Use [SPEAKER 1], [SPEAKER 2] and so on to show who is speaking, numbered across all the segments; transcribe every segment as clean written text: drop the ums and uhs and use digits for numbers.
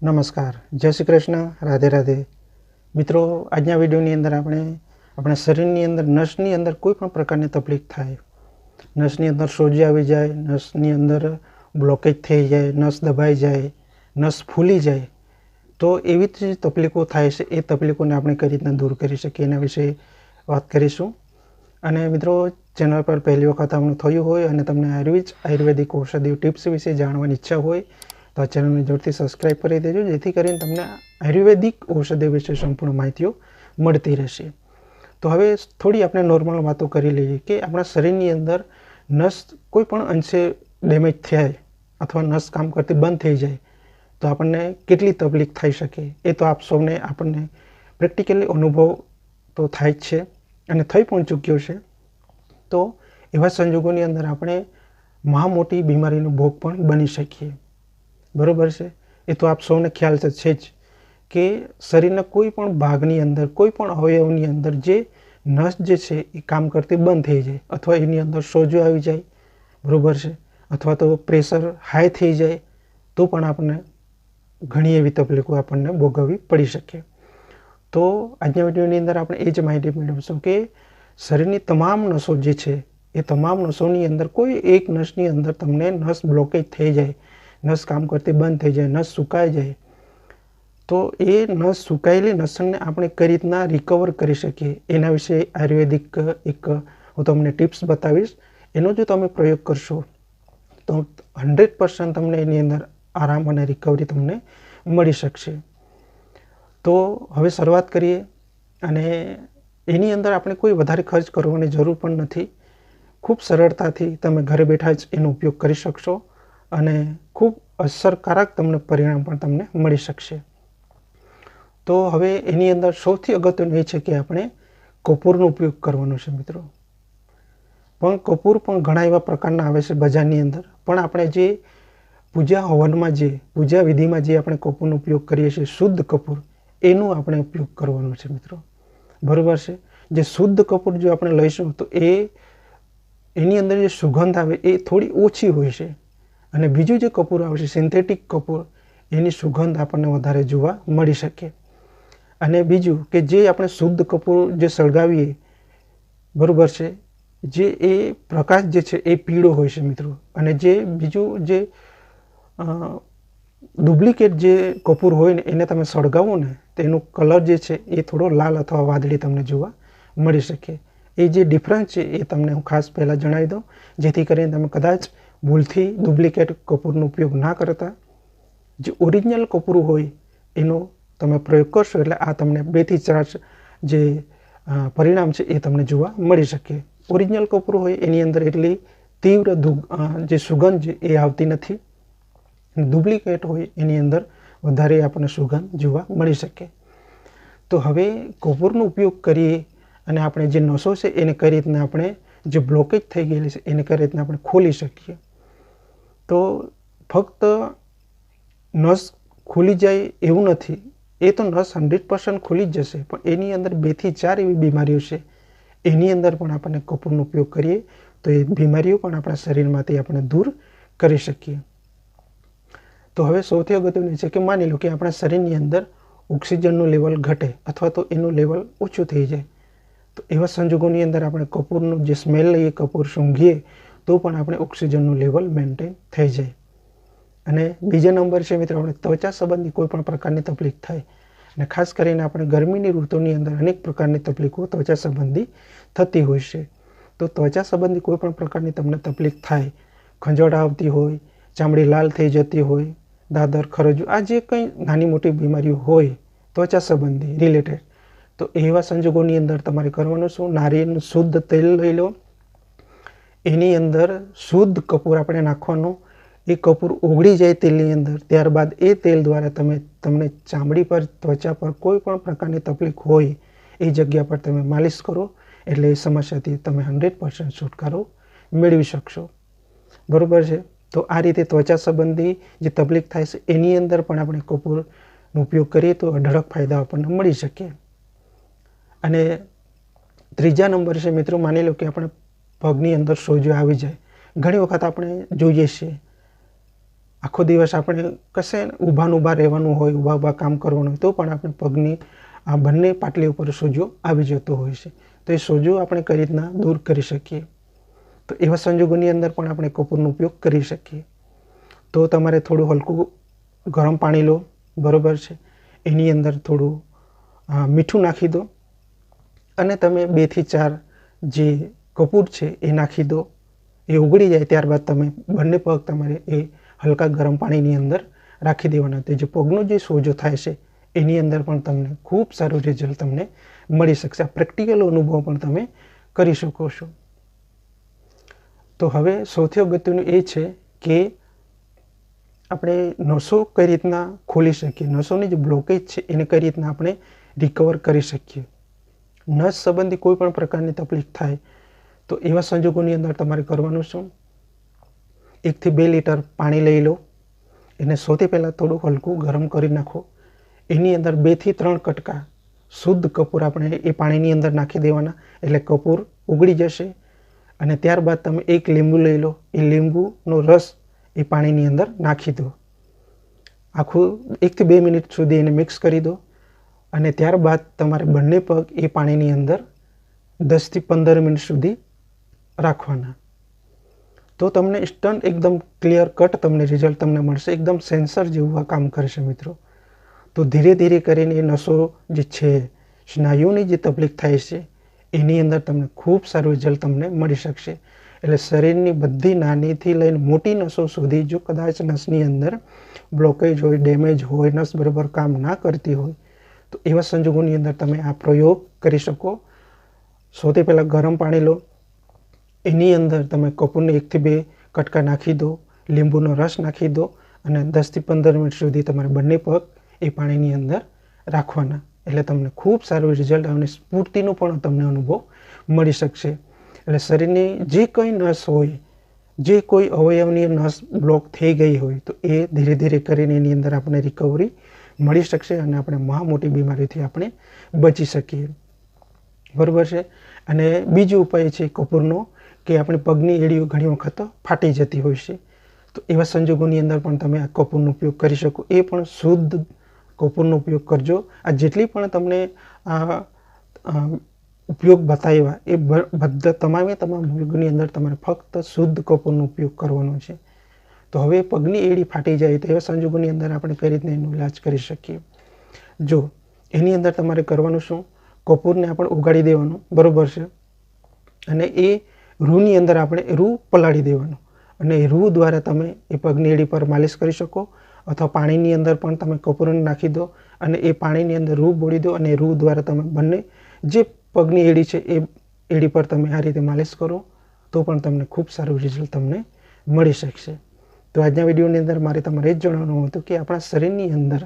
[SPEAKER 1] નમસ્કાર, જય શ્રી કૃષ્ણ, રાધે રાધે. મિત્રો, આજના વિડીયોની અંદર આપણે આપણા શરીરની અંદર નસની અંદર કોઈ પણ પ્રકારની તકલીફ થાય, નસની અંદર સોજી આવી જાય, નસની અંદર બ્લોકેજ થઈ જાય, નસ દબાઈ જાય, નસ ફૂલી જાય, તો એવી જ તકલીફો થાય છે. એ તકલીફોને આપણે કઈ રીતના દૂર કરી શકીએ એના વિશે વાત કરીશું. અને મિત્રો, ચેનલ પર પહેલી વખત આવવાનું થયું હોય અને તમને આયુર્વેદિક ઔષધિ ટિપ્સ વિશે જાણવાની ઈચ્છા હોય તો આ ચેનલને જરૂરથી સબસ્ક્રાઈબ કરી દેજો, જેથી કરીને તમને આયુર્વેદિક ઔષધિ વિશે સંપૂર્ણ માહિતીઓ મળતી રહેશે. તો હવે થોડી આપણે નોર્મલ વાતો કરી લઈએ કે આપણા શરીરની અંદર નસ કોઈ પણ અંશે ડેમેજ થાય અથવા નસ કામ કરતી બંધ થઈ જાય તો આપણને કેટલી તકલીફ થઈ શકે એ તો આપ સૌને આપણને પ્રેક્ટિકલી અનુભવ તો થાય જ છે અને થઈ પણ ચૂક્યો છે. તો એવા સંજોગોની અંદર આપણે મોટી બીમારીનો ભોગ પણ બની શકીએ. બરાબર છે? એ તો આપ સૌને ખ્યાલ છે જ કે શરીરના કોઈ પણ ભાગની અંદર, કોઈ પણ અવયવની અંદર જે નસ જે છે એ કામ કરતી બંધ થઈ જાય અથવા એની અંદર સોજો આવી જાય, બરાબર છે, અથવા તો પ્રેશર હાઈ થઈ જાય તો પણ આપણને ઘણી એવી તકલીફો આપણને ભોગવવી પડી શકે. તો આજના વિડીયોની અંદર આપણે એ જ માહિતી મેળવીશું કે શરીરની તમામ નસો જે છે એ તમામ નસોની અંદર કોઈ એક નસની અંદર તમને નસ બ્લોકેજ થઈ જાય, નસ કામ કરતી બંધ થઈ જાય, નસ સુકાઈ જાય, તો એ નસ સુકાયેલી નસને આપણે કઈ રીતના રિકવર કરી શકીએ એના વિશે આયુર્વેદિક એક હું તમને ટિપ્સ બતાવીશ. એનો જો તમે પ્રયોગ કરશો તો 100% તમને એની અંદર આરામ અને રિકવરી તમને મળી શકશે. તો હવે શરૂઆત કરીએ. અને એની અંદર આપણે કોઈ વધારે ખર્ચ કરવાની જરૂર પણ નથી. ખૂબ સરળતાથી તમે ઘરે બેઠા જ એનો ઉપયોગ કરી શકશો અને ખૂબ અસરકારક તમને પરિણામ પણ તમને મળી શકશે. તો હવે એની અંદર સૌથી અગત્યનું એ છે કે આપણે કપૂરનો ઉપયોગ કરવાનો છે મિત્રો. પણ કપૂર પણ ઘણા એવા પ્રકારના આવે છે બજારની અંદર, પણ આપણે જે પૂજા હવનમાં પૂજા વિધિમાં જે આપણે કપૂરનો ઉપયોગ કરીએ છીએ, શુદ્ધ કપૂર, એનો આપણે ઉપયોગ કરવાનો છે મિત્રો. બરાબર છે? જે શુદ્ધ કપૂર જો આપણે લઈશું તો એની અંદર જે સુગંધ આવે એ થોડી ઓછી હોય છે. અને બીજું જે કપૂર આવે છે સિન્થેટિક કપૂર, એની સુગંધ આપણને વધારે જોવા મળી શકે. અને બીજું કે જે આપણે શુદ્ધ કપૂર જે સળગાવીએ, બરાબર છે, જે એ પ્રકાશ જે છે એ પીળો હોય છે મિત્રો. અને જે બીજું જે ડુપ્લિકેટ જે કપૂર હોય ને એને તમે સળગાવો ને તો એનો કલર જે છે એ થોડો લાલ અથવા વાદળી તમને જોવા મળી શકે. એ જે ડિફરન્સ છે એ તમને હું ખાસ પહેલાં જણાવી દઉં, જેથી કરીને તમે કદાચ ભૂલથી ડુપ્લિકેટ કપૂરનો ઉપયોગ ના કરતા જે ઓરિજિનલ કપૂર હોય એનો તમે પ્રયોગ કરશો એટલે આ તમને 2 થી 4 જે પરિણામ છે એ તમને જોવા મળી શકે. ઓરિજિનલ કપૂર હોય એની અંદર એટલી તીવ્ર જે સુગંધ છે એ આવતી નથી. ડુપ્લિકેટ હોય એની અંદર વધારે આપણને સુગંધ જોવા મળી શકે. તો હવે કપૂરનો ઉપયોગ કરીએ અને આપણે જે નસો છે એને કઈ રીતના આપણે જે બ્લોકેજ થઈ ગયેલી છે એને કઈ રીતના આપણે ખોલી શકીએ. તો ફક્ત નસ ખુલી જાય એવું નથી, એ તો નસ 100% ખુલી જ જશે, પણ એની અંદર 2 થી 4 એવી બીમારીઓ છે એની અંદર પણ આપણને કપૂરનો ઉપયોગ કરીએ તો એ બીમારીઓ પણ આપણા શરીરમાંથી આપણે દૂર કરી શકીએ. તો હવે સૌથી અગત્યનું છે કે માની લો કે આપણા શરીરની અંદર ઓક્સિજનનું લેવલ ઘટે અથવા તો એનું લેવલ ઓછું થઈ જાય, તો એવા સંજોગોની અંદર આપણે કપૂરનું જે સ્મેલ લઈએ, કપૂર સૂંઘીએ તો પણ આપણે ઓક્સિજનનું લેવલ મેન્ટેન થઈ જાય. અને બીજા નંબર છે મિત્રો, આપણે ત્વચા સંબંધી કોઈ પણ પ્રકારની તકલીફ થાય, અને ખાસ કરીને આપણે ગરમીની ઋતુની અંદર અનેક પ્રકારની તકલીફો ત્વચા સંબંધી થતી હોય છે. તો ત્વચા સંબંધી કોઈ પણ પ્રકારની તમને તકલીફ થાય, ખંજવાળ આવતી હોય, ચામડી લાલ થઈ જતી હોય, દાદર, ખરજવું, આ જે કંઈ નાની મોટી બીમારીઓ હોય ત્વચા સંબંધી રિલેટેડ, તો એવા સંજોગોની અંદર તમારે કરવાનું શું, નારિયેળનું શુદ્ધ તેલ લઈ લો, એની અંદર શુદ્ધ કપૂર આપણે નાખવાનું. એ કપૂર ઓગળી જાય તેલની અંદર, ત્યારબાદ એ તેલ દ્વારા તમને ચામડી પર, ત્વચા પર કોઈ પણ પ્રકારની તકલીફ હોય એ જગ્યા પર તમે માલિશ કરો એટલે એ સમસ્યાથી તમે 100% છુટકારો મેળવી શકશો. બરાબર છે? તો આ રીતે ત્વચા સંબંધી જે તકલીફ થાય છે એની અંદર પણ આપણે કપૂરનો ઉપયોગ કરીએ તો અઢળક ફાયદા આપણને મળી શકે. અને ત્રીજા નંબર છે મિત્રો, માની લો કે આપણે પગની અંદર સોજો આવી જાય. ઘણી વખત આપણે જોઈએ છીએ આખો દિવસ આપણે કશે ઊભા રહેવાનું હોય, ઊભા કામ કરવાનું હોય તો પણ આપણે પગની આ બંને પાટલી ઉપર સોજો આવી જતો હોય છે. તો એ સોજો આપણે કઈ રીતના દૂર કરી શકીએ, તો એવા સંજોગોની અંદર પણ આપણે કપૂરનો ઉપયોગ કરી શકીએ. તો તમારે થોડું હલકું ગરમ પાણી લો, બરાબર છે, એની અંદર થોડું મીઠું નાખી દો અને તમે 2 થી 4 જે કપૂર છે એ નાખી દો. એ ઉગળી જાય ત્યારબાદ તમે બંને પગ તમારે એ હલકા ગરમ પાણીની અંદર રાખી દેવાના. તો જે પગનો જે સોજો થાય છે એની અંદર પણ તમને ખૂબ સારું રિઝલ્ટ તમને મળી શકશે. આ પ્રેક્ટિકલ અનુભવ પણ તમે કરી શકો છો. તો હવે સૌથી અગત્યનું એ છે કે આપણે નસો કઈ રીતના ખોલી શકીએ, નસોની જે બ્લોકેજ છે એને કઈ રીતના આપણે રિકવર કરી શકીએ. નસ સંબંધી કોઈ પણ પ્રકારની તકલીફ થાય તો એવા સંજોગોની અંદર તમારે કરવાનું શું, 1 થી 2 લીટર પાણી લઈ લો, એને સૌથી પહેલાં થોડું હલકું ગરમ કરી નાખો. એની અંદર 2 થી 3 કટકા શુદ્ધ કપૂર આપણે એ પાણીની અંદર નાખી દેવાના, એટલે કપૂર ઉગળી જશે. અને ત્યારબાદ તમે 1 લીંબુ લઈ લો, એ લીંબુનો રસ એ પાણીની અંદર નાખી દો. આખું 1 થી 2 મિનિટ સુધી એને મિક્સ કરી દો. અને ત્યારબાદ તમારે બંને પગ એ પાણીની અંદર 10 થી 15 મિનિટ સુધી રાખવાના. તો તમને ઇન્સ્ટન્ટ એકદમ ક્લિયર કટ તમને રિઝલ્ટ તમને મળશે, એકદમ સેન્સર જેવું આ કામ કરશે મિત્રો. તો ધીરે ધીરે કરીને એ નસો જે છે, સ્નાયુની જે તકલીફ થાય છે એની અંદર તમને ખૂબ સારું રિઝલ્ટ તમને મળી શકશે. એટલે શરીરની બધી નાનીથી લઈને મોટી નસો સુધી જો કદાચ નસની અંદર બ્લોકેજ હોય, ડેમેજ હોય, નસ બરાબર કામ ના કરતી હોય તો એવા સંજોગોની અંદર તમે આ પ્રયોગ કરી શકો. સૌથી પહેલાં ગરમ પાણી લો, એની અંદર તમે કપૂરને 1 થી 2 કટકા નાખી દો, લીંબુનો રસ નાખી દો અને 10 થી 15 મિનિટ સુધી તમારે બંને પગ એ પાણીની અંદર રાખવાના. એટલે તમને ખૂબ સારું રિઝલ્ટ અને સ્ફૂર્તિનો પણ તમને અનુભવ મળી શકશે. એટલે શરીરની જે કંઈ નસ હોય, જે કોઈ અવયવની નસ બ્લોક થઈ ગઈ હોય તો એ ધીરે ધીરે કરીને એની અંદર આપણે રિકવરી મળી શકશે અને આપણે મોટી બીમારીથી આપણે બચી શકીએ, બરાબર છે. અને બીજો ઉપાય છે કપૂરનો કે આપણી પગની એડીઓ ઘણી વખત ફાટી જતી હોય છે. તો એવા સંજોગોની અંદર પણ તમે આ કપૂરનો ઉપયોગ કરી શકો. એ પણ શુદ્ધ કપૂરનો ઉપયોગ કરજો. આ જેટલી પણ તમને આ ઉપયોગ બતાવ્યા એ બધા તમામ ઉપયોગની અંદર તમારે ફક્ત શુદ્ધ કપૂરનો ઉપયોગ કરવાનો છે. તો હવે પગની એડી ફાટી જાય તો એવા સંજોગોની અંદર આપણે કઈ રીતના એનો ઇલાજ કરી શકીએ. જો એની અંદર તમારે કરવાનું શું, કપૂરને આપણે ઉગાડી દેવાનું, બરાબર છે, અને એ રૂની અંદર આપણે રૂ પલાળી દેવાનું અને એ રૂ દ્વારા તમે એ પગની એડી પર માલિશ કરી શકો. અથવા પાણીની અંદર પણ તમે કપૂરને નાખી દો અને એ પાણીની અંદર રૂ બોળી દો અને રૂ દ્વારા તમે બંને જે પગની એડી છે એ એડી પર તમે આ રીતે માલિશ કરો તો પણ તમને ખૂબ સારું રિઝલ્ટ તમને મળી શકશે. તો આજના વિડીયોની અંદર મારે તમારે એ જ જણાવવાનું હતું કે આપણા શરીરની અંદર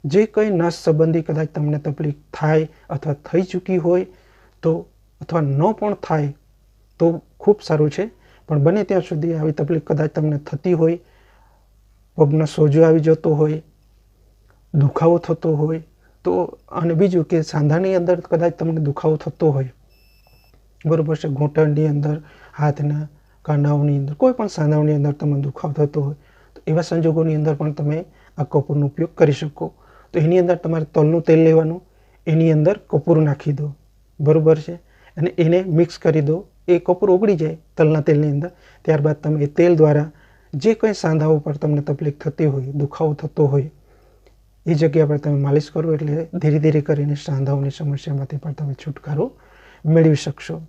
[SPEAKER 1] જે કંઈ નસ સંબંધી કદાચ તમને તકલીફ થાય અથવા થઈ ચૂકી હોય તો અથવા ન પણ થાય તો ખૂબ સારું છે, પણ બને ત્યાં સુધી આવી તકલીફ કદાચ તમને થતી હોય, પગનો સોજો આવી જતો હોય, દુખાવો થતો હોય તો, અને બીજું કે સાંધાની અંદર કદાચ તમને દુખાવો થતો હોય, બરાબર છે, ઘૂંટણની અંદર, હાથના કાંડાઓની અંદર, કોઈ પણ સાંધાઓની અંદર તમને દુખાવો થતો હોય તો એવા સંજોગોની અંદર પણ તમે આ કપૂરનો ઉપયોગ કરી શકો. તો એની અંદર તમારે તલનું તેલ લેવાનું, એની અંદર કપૂર નાખી દો, બરાબર છે, અને એને મિક્સ કરી દો. એ કપૂર ઓગળી જાય તલના તેલની અંદર, ત્યારબાદ તમે એ તેલ દ્વારા જે કંઈ સાંધાઓ પર તમને તકલીફ થતી હોય, દુખાવો થતો હોય એ જગ્યા પર તમે માલિશ કરો એટલે ધીરે ધીરે કરીને સાંધાઓની સમસ્યામાંથી પણ તમે છુટકારો મેળવી શકશો.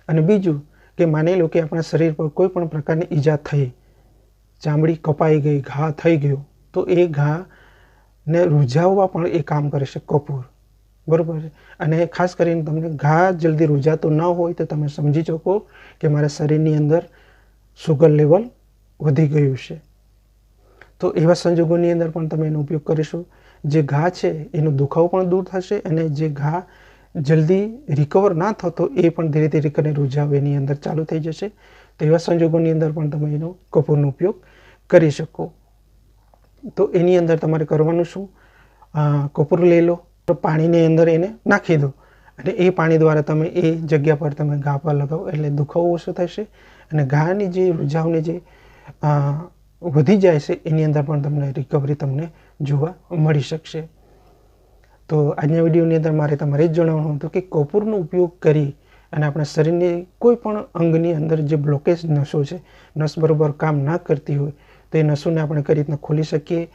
[SPEAKER 1] અને બીજું કે માની લો કે આપણા શરીર પર કોઈ પણ પ્રકારની ઈજા થઈ, ચામડી કપાઈ ગઈ, ઘા થઈ ગયો, તો એ ઘાને રૂઝાવવા પણ એ કામ કરે છે કપૂર, બરાબર છે. અને ખાસ કરીને તમને ઘા જલ્દી રૂઝાતો ન હોય તો તમે સમજી શકો કે મારા શરીરની અંદર સુગર લેવલ વધી ગયું છે. તો એવા સંજોગોની અંદર પણ તમે એનો ઉપયોગ કરીશું. જે ઘા છે એનો દુખાવો પણ દૂર થશે અને જે ઘા જલ્દી રિકવર ના થતો એ પણ ધીરે ધીરે કરીને રૂઝાવ એની અંદર ચાલુ થઈ જશે. તો એવા સંજોગોની અંદર પણ તમે એનો કપૂરનો ઉપયોગ કરી શકો. તો એની અંદર તમારે કરવાનું શું, કપૂર લઈ લો, પાણીની અંદર એને નાખી દો અને એ પાણી દ્વારા તમે એ જગ્યા પર તમે ઘા પર લગાવો એટલે દુખાવો ઓછો થશે અને ઘાની જે રૂઝાવની જે વધી જાય છે એની અંદર પણ તમને રિકવરી તમને જોવા મળી શકશે. તો આજના વિડીયોની અંદર મારે તમારે જ જણાવવાનું હતું કે કપૂરનો ઉપયોગ કરી અને આપણા શરીરની કોઈ પણ અંગની અંદર જે બ્લોકેજ નસો છે, નસ બરોબર કામ ના કરતી હોય તો એ નસોને આપણે કઈ રીતના ખોલી શકીએ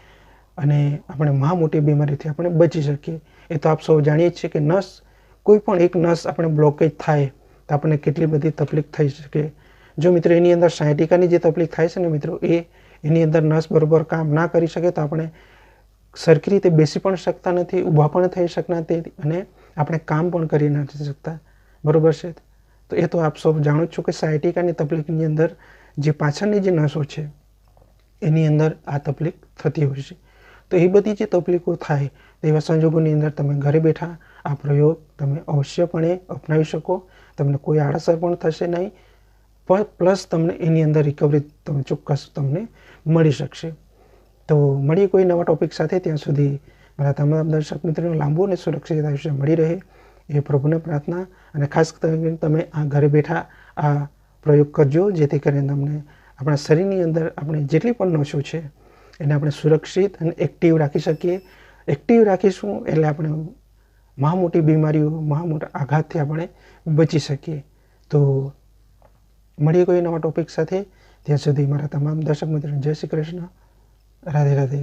[SPEAKER 1] અને આપણે મોટી બીમારીથી આપણે બચી શકીએ. એ તો આપ સૌ જાણીએ જ છીએ કે નસ, કોઈ પણ એક નસ આપણે બ્લોકેજ થાય તો આપણને કેટલી બધી તકલીફ થઈ શકે. જો મિત્રો એની અંદર સાયટિકાની જે તકલીફ થાય છે ને મિત્રો, એની અંદર નસ બરોબર કામ ના કરી શકે તો આપણે સરખી રીતે બેસી પણ શકતા નથી, ઊભા પણ થઈ શકતા નથી અને આપણે કામ પણ કરી નથી શકતા. બરોબર છે? તો એ તો આપ સૌ જાણો જ છો કે સાયટિકાની તકલીફની અંદર જે પાછળની જે નસો છે એની અંદર આ તકલીફ થતી હોય છે. તો એ બધી જે તકલીફો થાય તેવા સંજોગોની અંદર તમે ઘરે બેઠા આ પ્રયોગ તમે અવશ્યપણે અપનાવી શકો. તમને કોઈ આડઅસર પણ થશે નહીં, પ્લસ તમને એની અંદર રિકવરી તમે ચોક્કસ તમને મળી શકશે. તો મળીએ કોઈ નવા ટોપિક સાથે. ત્યાં સુધી મારા તમામ દર્શક મિત્રોને લાંબુ અને સુરક્ષિત આયુષ્ય મળી રહે એ પ્રભુને પ્રાર્થના. અને ખાસ કરીને તમે આ ઘરે બેઠા આ પ્રયોગ કરજો, જેથી કરીને તમને આપણા શરીરની અંદર આપણે જેટલી પણ નસો છે એને આપણે સુરક્ષિત અને એક્ટિવ રાખી શકીએ. એક્ટિવ રાખીશું એટલે આપણે મોટી બીમારીઓ, મોટા આઘાતથી આપણે બચી શકીએ. તો મળીએ કોઈ નવા ટોપિક સાથે. ત્યાં સુધી મારા તમામ દર્શક મિત્રોને જય શ્રી કૃષ્ણ. રાધે રાધે.